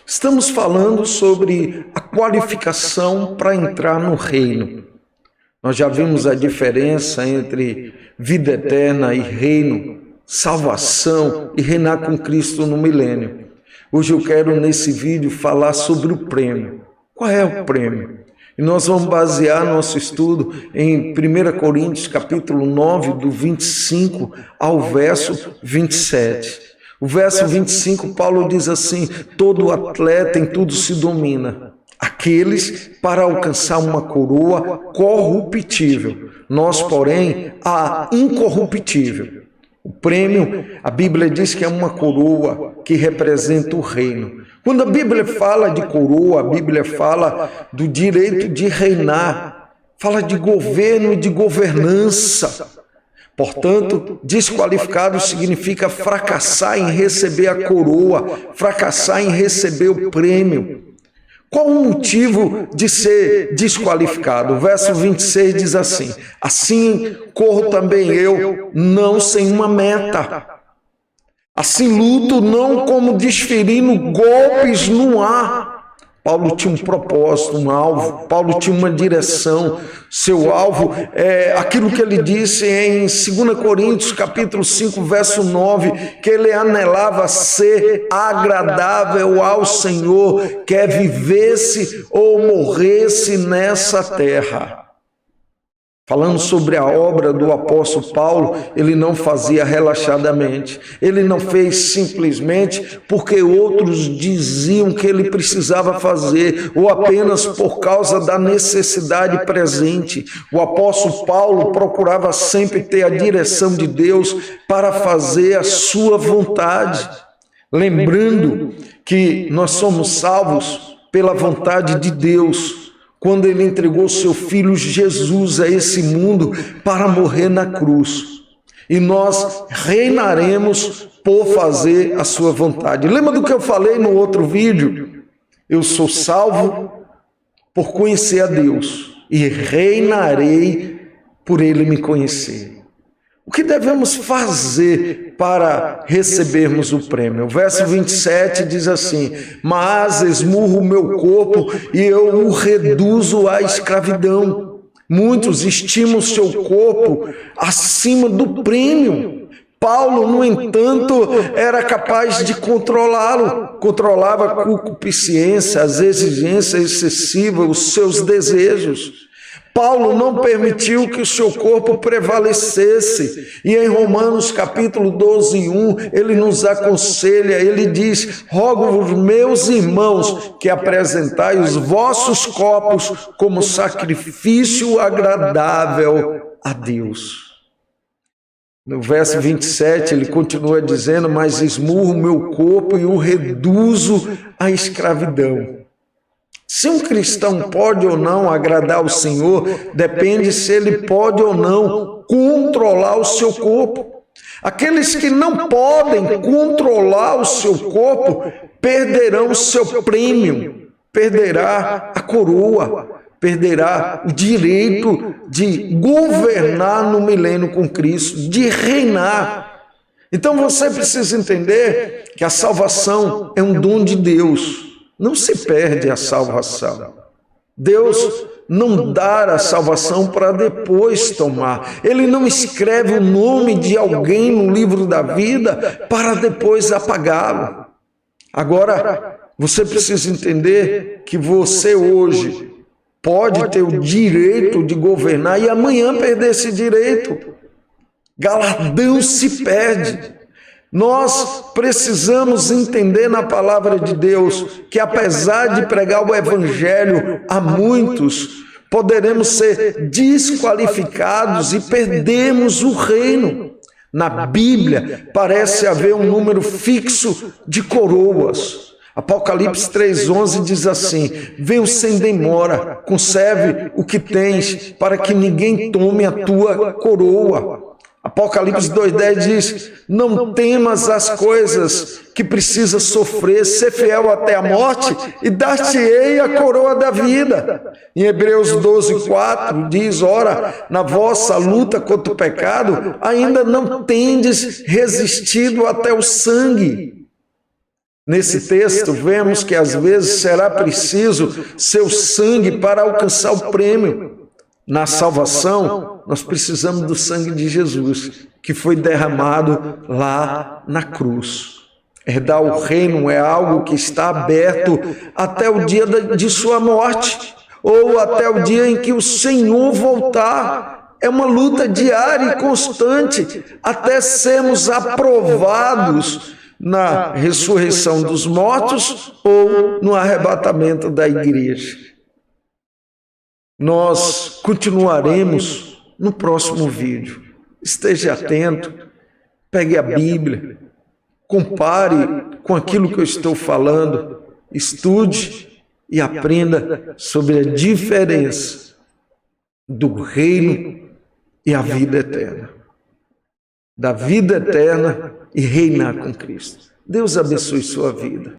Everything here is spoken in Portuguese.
Estamos falando sobre a qualificação para entrar no reino. Nós já vimos a diferença entre vida eterna e reino, salvação e reinar com Cristo no milênio. Hoje eu quero, nesse vídeo, falar sobre o prêmio. Qual é o prêmio? E nós vamos basear nosso estudo em 1 Coríntios, capítulo 9, do 25 ao verso 27. O verso 25, Paulo diz assim: todo atleta em tudo se domina. Aqueles para alcançar uma coroa corruptível. Nós, porém, a incorruptível. O prêmio, a Bíblia diz que é uma coroa que representa o reino. Quando a Bíblia fala de coroa, a Bíblia fala do direito de reinar, fala de governo e de governança. Portanto, desqualificado significa fracassar em receber a coroa, fracassar em receber o prêmio. Qual o motivo de ser desqualificado? O verso 26 diz assim: assim corro também eu, não sem uma meta. Assim luto, não como desferindo golpes no ar. Paulo tinha um propósito, um alvo. Paulo tinha uma direção. Seu alvo é aquilo que ele disse em 2 Coríntios, capítulo 5, verso 9, que ele anelava ser agradável ao Senhor, quer vivesse ou morresse nessa terra. Falando sobre a obra do apóstolo Paulo, ele não fazia relaxadamente. Ele não fez simplesmente porque outros diziam que ele precisava fazer, ou apenas por causa da necessidade presente. O apóstolo Paulo procurava sempre ter a direção de Deus para fazer a sua vontade. Lembrando que nós somos salvos pela vontade de Deus, quando ele entregou seu filho Jesus a esse mundo para morrer na cruz. E nós reinaremos por fazer a sua vontade. Lembra do que eu falei no outro vídeo? Eu sou salvo por conhecer a Deus e reinarei por ele me conhecer. O que devemos fazer para recebermos o prêmio? O verso 27 diz assim: mas esmurro o meu corpo e eu o reduzo à escravidão. Muitos estimam seu corpo acima do prêmio. Paulo, no entanto, era capaz de controlá-lo. Controlava a concupiscência, as exigências excessivas, os seus desejos. Paulo não permitiu que o seu corpo prevalecesse. E em Romanos capítulo 12, 1, ele nos aconselha, ele diz: rogo-vos, meus irmãos, que apresentai os vossos corpos como sacrifício agradável a Deus. No verso 27, ele continua dizendo: mas esmurro o meu corpo e o reduzo à escravidão. Se um cristão pode ou não agradar ao Senhor, depende se ele pode ou não controlar o seu corpo. Aqueles que não podem controlar o seu corpo perderão o seu prêmio, perderá a coroa, perderá o direito de governar no milênio com Cristo, de reinar. Então você precisa entender que a salvação é um dom de Deus. Não se perde a salvação. Deus não dá a salvação para depois tomar. Ele não escreve o nome de alguém no livro da vida para depois apagá-lo. Agora, você precisa entender que você hoje pode ter o direito de governar e amanhã perder esse direito. Galardão se perde. Nós precisamos entender na palavra de Deus que, apesar de pregar o evangelho a muitos, poderemos ser desqualificados e perdermos o reino. Na Bíblia parece haver um número fixo de coroas. Apocalipse 3,11 diz assim: venho sem demora, conserve o que tens, para que ninguém tome a tua coroa. Apocalipse 2,10 diz: não temas as coisas que precisa sofrer, ser fiel até a morte e dar-te-ei a coroa da vida. Em Hebreus 12,4 diz: ora, na vossa luta contra o pecado, ainda não tendes resistido até o sangue. Nesse texto, vemos que às vezes será preciso seu sangue para alcançar o prêmio. Na salvação, nós precisamos do sangue de Jesus, que foi derramado lá na cruz. Herdar o reino é algo que está aberto até o dia de sua morte, ou até o dia em que o Senhor voltar. É uma luta diária e constante, até sermos aprovados na ressurreição dos mortos ou no arrebatamento da igreja. Nós continuaremos no próximo vídeo. Esteja atento, pegue a Bíblia, compare com aquilo que eu estou falando, estude e aprenda sobre a diferença do reino e a vida eterna. Da vida eterna e reinar com Cristo. Deus abençoe sua vida.